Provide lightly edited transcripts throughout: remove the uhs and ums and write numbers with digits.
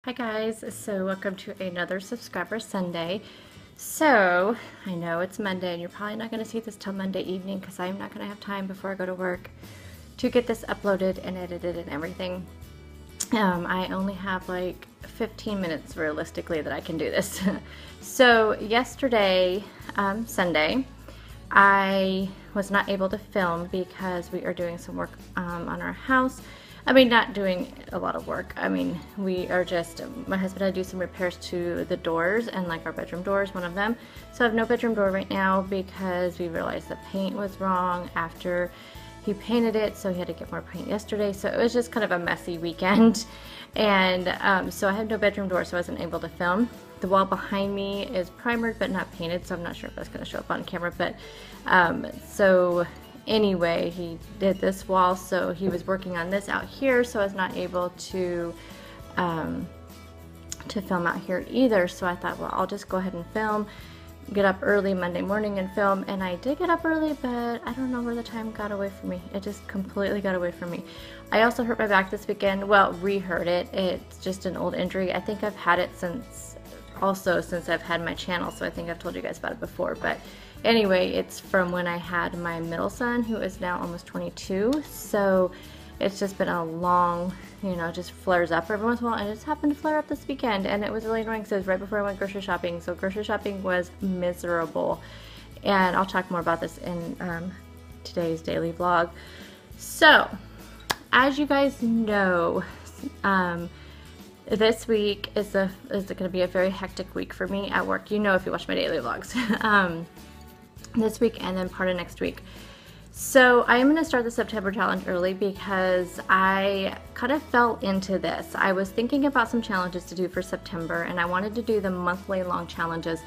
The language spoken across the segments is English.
Hi guys, so welcome to another subscriber Sunday. So I know it's Monday and you're probably not going to see this till Monday evening because I'm not going to have time before I go to work to get this uploaded and edited and everything. I only have like 15 minutes realistically that I can do this. So yesterday, Sunday, I was not able to film because we are doing some work on our house. I mean, not doing a lot of work. I mean, we are just, my husband and I do some repairs to the doors and like our bedroom doors, one of them. So I have no bedroom door right now because we realized the paint was wrong after he painted it. So he had to get more paint yesterday. So it was just kind of a messy weekend. And so I have no bedroom door, so I wasn't able to film. The wall behind me is primered but not painted, so I'm not sure if that's going to show up on camera. But so anyway, he did this wall, so he was working on this out here, so I was not able to film out here either. So I thought, well, I'll just go ahead and film, get up early Monday morning and film. And I did get up early, but I don't know where the time got away from me. It just completely got away from me. I also hurt my back this weekend. Well, re-hurt it. It's just an old injury. I think I've had it since I've had my channel, so I think I've told you guys about it before. But anyway, it's from when I had my middle son, who is now almost 22. So it's just been a long, just flares up every once in a while, and it just happened to flare up this weekend, and it was really annoying because it was right before I went grocery shopping. So grocery shopping was miserable, and I'll talk more about this in today's daily vlog. So as you guys know, this week is going to be a very hectic week for me at work. If you watch my daily vlogs. This week and then part of next week. So I am going to start the September challenge early because I kind of fell into this. I was thinking about some challenges to do for September, and I wanted to do the monthly long challenges.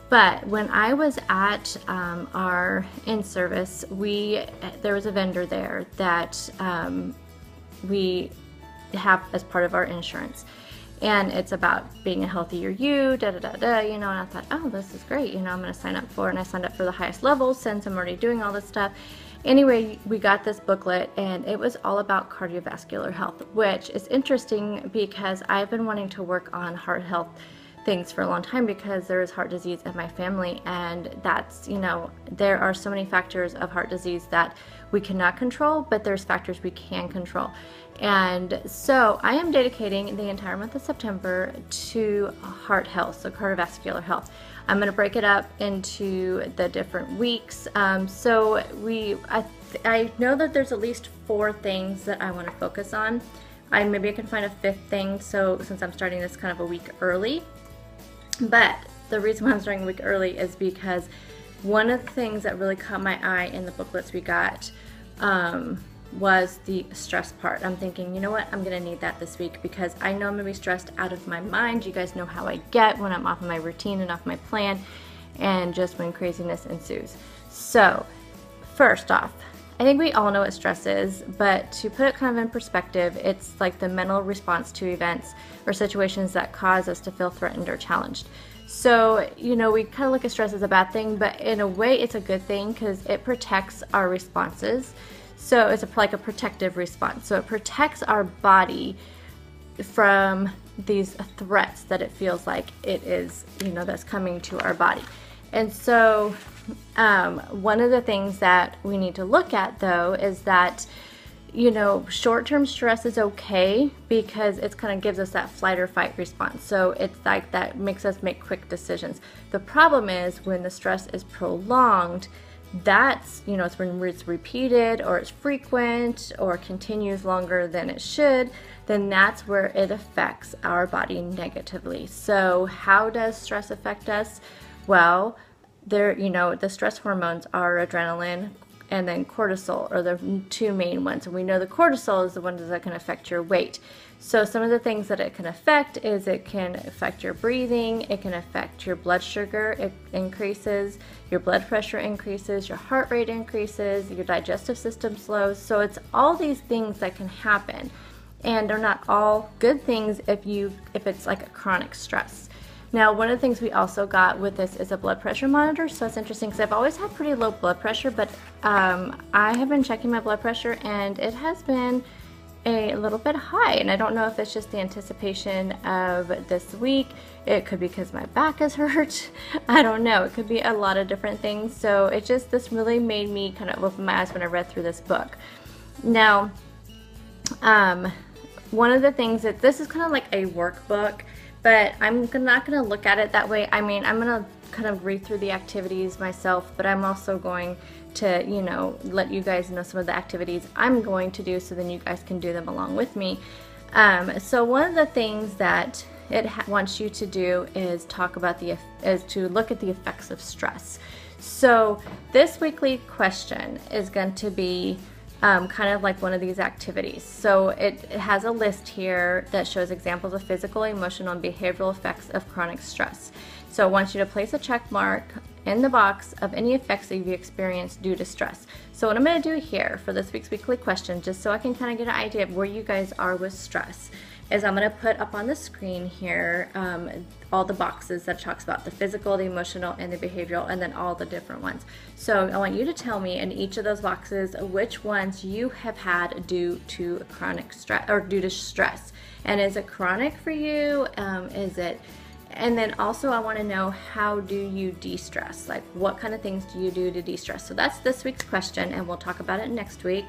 But when I was at our in-service, there was a vendor there that we have as part of our insurance. And it's about being a healthier you, and I thought, oh, this is great, I'm going to sign up for it. And I signed up for the highest level since I'm already doing all this stuff. Anyway, we got this booklet, and it was all about cardiovascular health, which is interesting because I've been wanting to work on heart health things for a long time because there is heart disease in my family, and that's, there are so many factors of heart disease that we cannot control, but there's factors we can control. And so I am dedicating the entire month of September to heart health, so cardiovascular health. I'm going to break it up into the different weeks. So I know that there's at least 4 things that I want to focus on. Maybe I can find a 5th thing, so since I'm starting this kind of a week early. But the reason why I'm starting a week early is because one of the things that really caught my eye in the booklets we got was the stress part. I'm thinking, you know what, I'm gonna need that this week because I know I'm gonna be stressed out of my mind. You guys know how I get when I'm off of my routine and off my plan, and just when craziness ensues. So first off, I think we all know what stress is, but to put it kind of in perspective, it's like the mental response to events or situations that cause us to feel threatened or challenged. So, we kind of look at stress as a bad thing, but in a way it's a good thing because it protects our responses. So it's like a protective response. So it protects our body from these threats that it feels like it is, that's coming to our body. And so one of the things that we need to look at, though, is that, short-term stress is okay because it kind of gives us that flight or fight response. So it's like that makes us make quick decisions. The problem is when the stress is prolonged, that's, it's when it's repeated or it's frequent or continues longer than it should, then that's where it affects our body negatively. So how does stress affect us? Well, the stress hormones are adrenaline and then cortisol are the 2 main ones. And we know the cortisol is the one that can affect your weight. So some of the things that it can affect is it can affect your breathing, it can affect your blood sugar, it increases, your blood pressure increases, your heart rate increases, your digestive system slows. So it's all these things that can happen. And they're not all good things if it's like a chronic stress. Now, one of the things we also got with this is a blood pressure monitor. So it's interesting because I've always had pretty low blood pressure, but I have been checking my blood pressure and it has been a little bit high, and I don't know if it's just the anticipation of this week. It could be because my back is hurt. I don't know. It could be a lot of different things. So this really made me kind of open my eyes when I read through this book. Now, one of the things that this is kind of like a workbook, but I'm not going to look at it that way. I mean, I'm going to kind of read through the activities myself, but I'm also going to, you know, let you guys know some of the activities I'm going to do, so then you guys can do them along with me. So one of the things that it wants you to do is to look at the effects of stress. So this weekly question is going to be kind of like one of these activities. So it has a list here that shows examples of physical, emotional, and behavioral effects of chronic stress. So I want you to place a check mark in the box of any effects that you've experienced due to stress. So what I'm going to do here for this week's weekly question, just so I can kind of get an idea of where you guys are with stress, is I'm going to put up on the screen here all the boxes that talks about the physical, the emotional, and the behavioral, and then all the different ones. So I want you to tell me in each of those boxes which ones you have had due to chronic stress or due to stress. And is it chronic for you? And then also I want to know, how do you de-stress? Like, what kind of things do you do to de-stress? So that's this week's question, and we'll talk about it next week.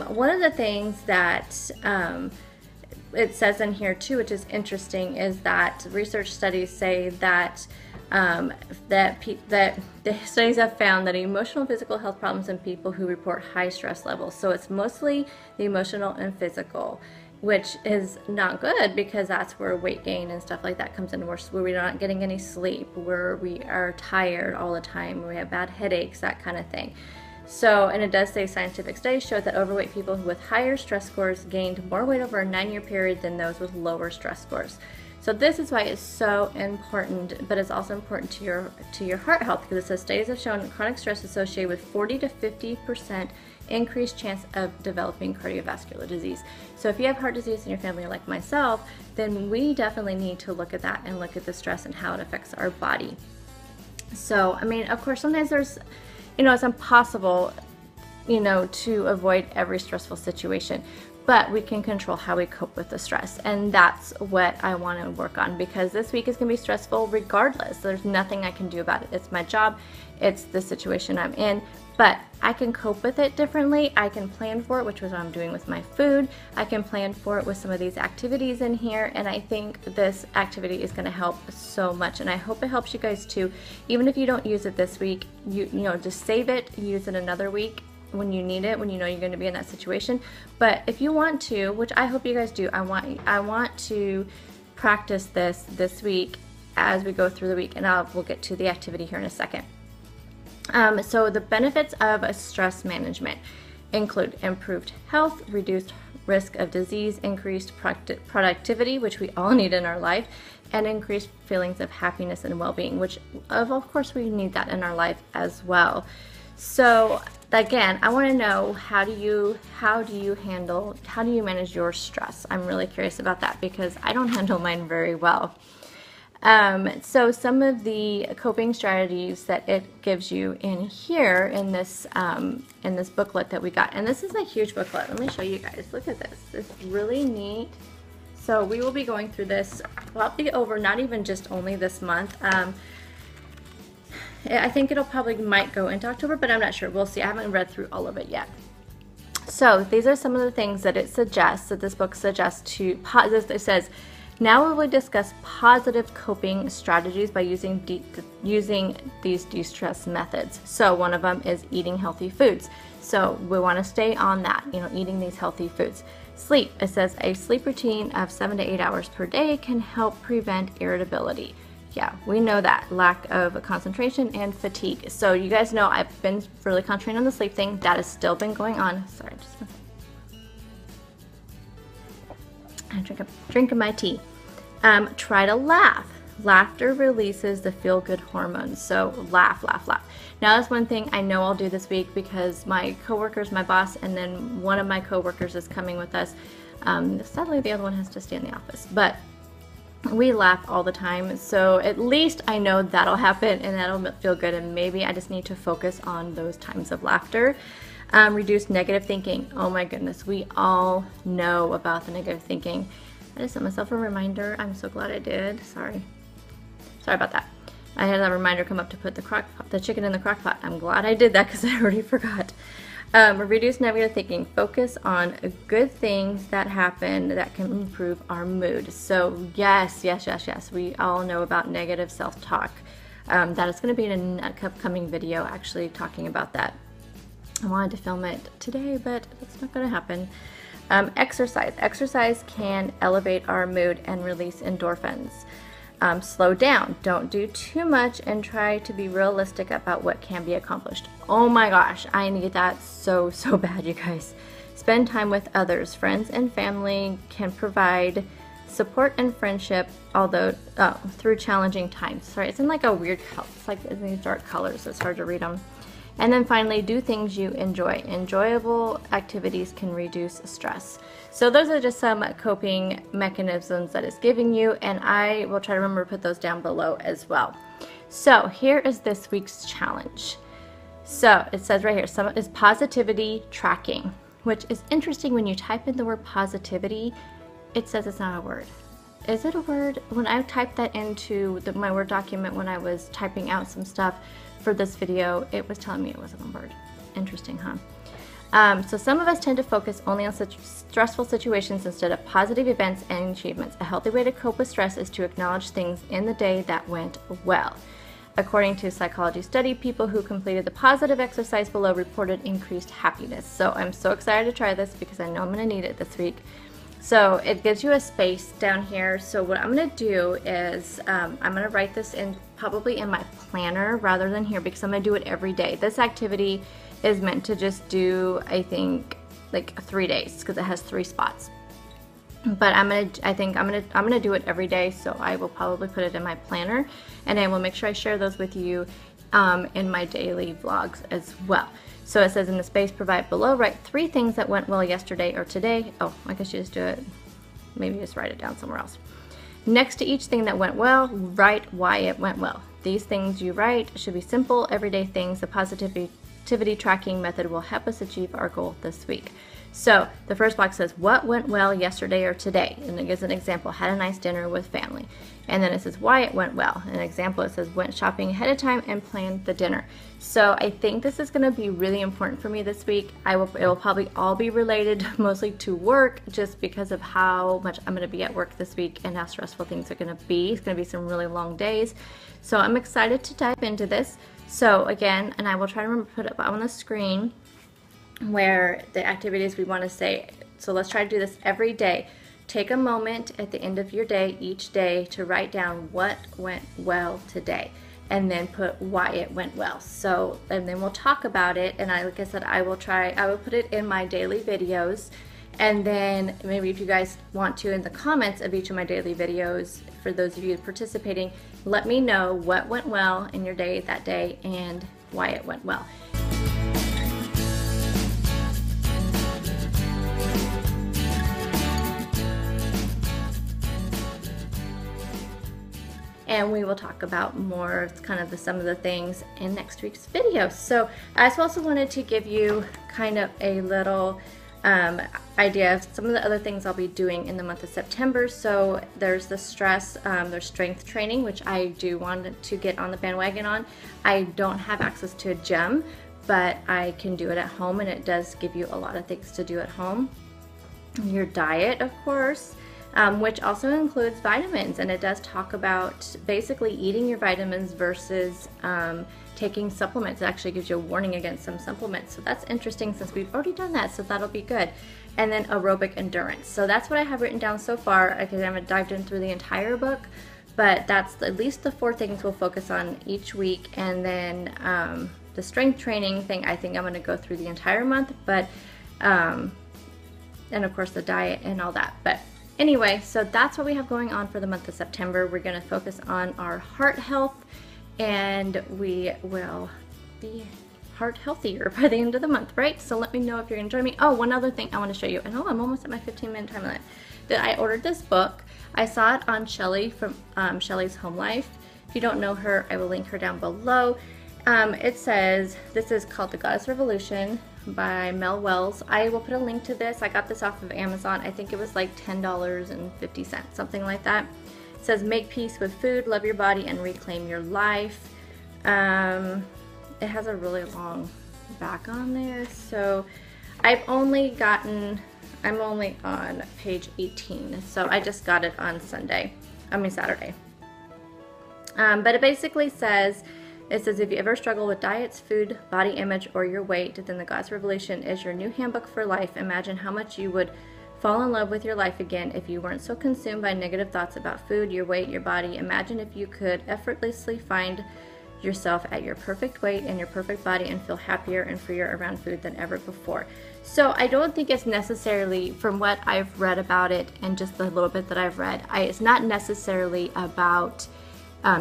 One of the things that it says in here too, which is interesting, is that research studies say that that the studies have found that emotional and physical health problems in people who report high stress levels. So it's mostly the emotional and physical, which is not good, because that's where weight gain and stuff like that comes in, where we're not getting any sleep, where we are tired all the time, we have bad headaches, that kind of thing. So, and it does say scientific studies show that overweight people with higher stress scores gained more weight over a 9-year period than those with lower stress scores. So this is why it's so important, but it's also important to your heart health, because it says studies have shown chronic stress associated with 40 to 50% increased chance of developing cardiovascular disease. So if you have heart disease in your family, like myself, then we definitely need to look at that and look at the stress and how it affects our body. So, I mean, of course, sometimes there's, you know, it's impossible, you know, to avoid every stressful situation, but we can control how we cope with the stress. And that's what I want to work on, because this week is going to be stressful regardless. There's nothing I can do about it. It's my job. It's the situation I'm in, but I can cope with it differently. I can plan for it, which is what I'm doing with my food. I can plan for it with some of these activities in here, and I think this activity is going to help so much, and I hope it helps you guys too. Even if you don't use it this week, you know, just save it, use it another week when you need it, when you know you're going to be in that situation. But if you want to, which I hope you guys do, I want to practice this week as we go through the week, and we'll get to the activity here in a second. So the benefits of stress management include improved health, reduced risk of disease, increased productivity, which we all need in our life, and increased feelings of happiness and well-being, which of course we need that in our life as well. So again, I want to know, how do you manage your stress? I'm really curious about that, because I don't handle mine very well. So some of the coping strategies that it gives you in here in this booklet that we got, and this is a huge booklet. Let me show you guys. Look at this. It's really neat. So we will be going through this probably over, not even just only this month. I think it'll probably might go into October, but I'm not sure. We'll see. I haven't read through all of it yet. So these are some of the things that it suggests, that this book suggests to, it says, now we will discuss positive coping strategies by using these de-stress methods. So one of them is eating healthy foods. So we want to stay on that, you know, eating these healthy foods. Sleep, it says a sleep routine of 7 to 8 hours per day can help prevent irritability. Yeah, we know that, lack of concentration and fatigue. So you guys know I've been really concentrating on the sleep thing. That has still been going on. Sorry, I'm drinking my tea. Try to laugh. Laughter releases the feel-good hormones. So laugh, laugh, laugh. Now that's one thing I know I'll do this week, because my coworkers, my boss, and then one of my coworkers is coming with us. Sadly, the other one has to stay in the office. But We laugh all the time, so at least I know that'll happen and that'll feel good, and maybe I just need to focus on those times of laughter. Reduce negative thinking. Oh my goodness, we all know about the negative thinking. I just set myself a reminder. I'm so glad I did. Sorry about that. I had a reminder come up to put the chicken in the crock pot. I'm glad I did that because I already forgot. Reduce negative thinking. Focus on good things that happen that can improve our mood. So yes, we all know about negative self-talk. That is going to be in an upcoming video actually talking about that. I wanted to film it today, but it's not going to happen. Exercise. Exercise can elevate our mood and release endorphins. Slow down. Don't do too much and try to be realistic about what can be accomplished. Oh my gosh, I need that so bad, you guys. Spend time with others. Friends and family can provide support and friendship, although through challenging times. Sorry, it's in like a weird color. It's like in these dark colors, so it's hard to read them. And then finally, do things you enjoy. Enjoyable activities can reduce stress. So those are just some coping mechanisms that it's giving you, and I will try to remember to put those down below as well. So here is this week's challenge. So it says right here, some is positivity tracking, which is interesting. When you type in the word positivity, it says it's not a word. Is it a word? When I typed that into my Word document when I was typing out some stuff for this video, it was telling me it wasn't a word. Interesting, huh? So some of us tend to focus only on such stressful situations instead of positive events and achievements. A healthy way to cope with stress is to acknowledge things in the day that went well. According to a psychology study, people who completed the positive exercise below reported increased happiness. So I'm so excited to try this because I know I'm going to need it this week. So it gives you a space down here. So what I'm going to do is I'm going to write this in probably in my planner rather than here, because I'm going to do it every day. This activity is meant to just do, I think, like 3 days because it has 3 spots. But I think I'm gonna do it every day. So I will probably put it in my planner, and I will make sure I share those with you in my daily vlogs as well. So it says in the space provided below, write 3 things that went well yesterday or today. Oh, I guess you just do it. Maybe just write it down somewhere else. Next to each thing that went well, write why it went well. These things you write should be simple, everyday things. The positivity tracking method will help us achieve our goal this week. So the first box says, what went well yesterday or today? And it gives an example, had a nice dinner with family. And then it says why it went well. An example, it says went shopping ahead of time and planned the dinner. So I think this is going to be really important for me this week. It will probably all be related mostly to work, just because of how much I'm going to be at work this week and how stressful things are going to be. It's going to be some really long days. So I'm excited to dive into this. So again, and I will try to remember to put it on the screen where the activities we want to say. So let's try to do this every day. Take a moment at the end of your day, each day, to write down what went well today, and then put why it went well. So, and then we'll talk about it. And like I said, I will put it in my daily videos. And then maybe if you guys want to, in the comments of each of my daily videos, for those of you participating, let me know what went well in your day that day and why it went well. And we will talk about more kind of some of the things in next week's video. So I also wanted to give you kind of a little idea of some of the other things I'll be doing in the month of September. So there's the there's strength training, which I do want to get on the bandwagon on. I don't have access to a gym, but I can do it at home, and it does give you a lot of things to do at home. Your diet, of course. Which also includes vitamins, and it does talk about basically eating your vitamins versus taking supplements. It actually gives you a warning against some supplements, so that's interesting since we've already done that, so that'll be good. And then aerobic endurance. So that's what I have written down so far, because I haven't dived in through the entire book, but that's at least the 4 things we'll focus on each week. And then the strength training thing, I think I'm going to go through the entire month, but and of course the diet and all that. But anyway, so that's what we have going on for the month of September. We're going to focus on our heart health, and we will be heart healthier by the end of the month, right? So let me know if you're gonna join me. Oh, one other thing I want to show you, and oh, I'm almost at my 15-minute time limit, that I ordered this book. I saw it on Shelly from Shelly's Home Life. If you don't know her, I will link her down below. It says, this is called The Goddess Revolution by Mel Wells. I will put a link to this. I got this off of Amazon. I think it was like $10.50, something like that. It says, make peace with food, love your body, and reclaim your life. It has a really long back on there. So I'm only on page 18. So I just got it on Saturday. But it basically says, if you ever struggle with diets, food, body image, or your weight, then the Goddess Revolution is your new handbook for life. Imagine how much you would fall in love with your life again if you weren't so consumed by negative thoughts about food, your weight, your body. Imagine if you could effortlessly find yourself at your perfect weight and your perfect body and feel happier and freer around food than ever before. So I don't think it's necessarily, from what I've read about it and just the little bit that I've read, it's not necessarily about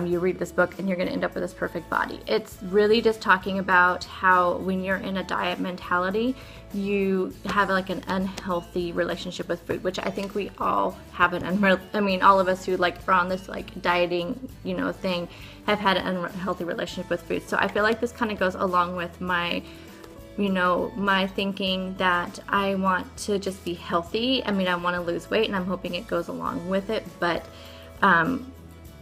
you read this book and you're going to end up with this perfect body. It's really just talking about how when you're in a diet mentality, you have like an unhealthy relationship with food, which I think we all have all of us who like are on this like dieting, thing, have had an unhealthy relationship with food. So I feel like this kind of goes along with my my thinking that I want to just be healthy. I want to lose weight, and I'm hoping it goes along with it, but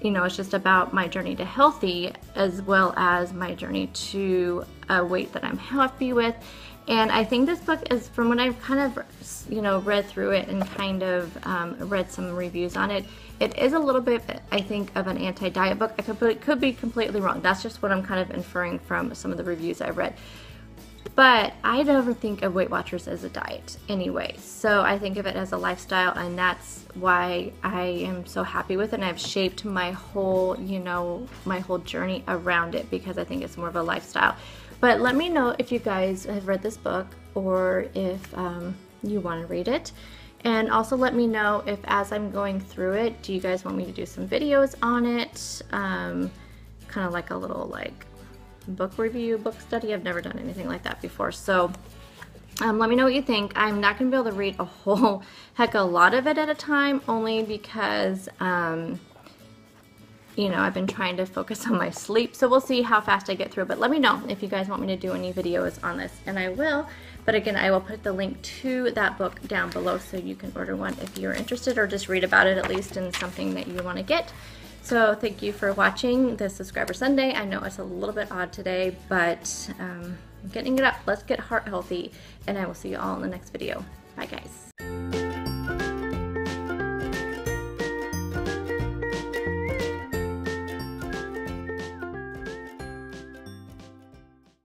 it's just about my journey to healthy as well as my journey to a weight that I'm happy with. And I think this book is, from what I've kind of, read through it and kind of read some reviews on it, it is a little bit, I think, of an anti-diet book. I could be completely wrong. That's just what I'm kind of inferring from some of the reviews I've read. But I never think of Weight Watchers as a diet anyway. So I think of it as a lifestyle, and that's why I am so happy with it. And I've shaped my whole, my whole journey around it, because I think it's more of a lifestyle. But let me know if you guys have read this book, or if you want to read it. And also let me know if, as I'm going through it, do you guys want me to do some videos on it? Kind of like a little book review, book study. I've never done anything like that before. So let me know what you think. I'm not going to be able to read a whole heck of a lot of it at a time, only because I've been trying to focus on my sleep. So we'll see how fast I get through. But let me know if you guys want me to do any videos on this, and I will. But again, I will put the link to that book down below so you can order one if you're interested, or just read about it at least in something that you want to get. So thank you for watching this Subscriber Sunday. I know it's a little bit odd today, but I'm getting it up. Let's get heart healthy, and I will see you all in the next video. Bye, guys.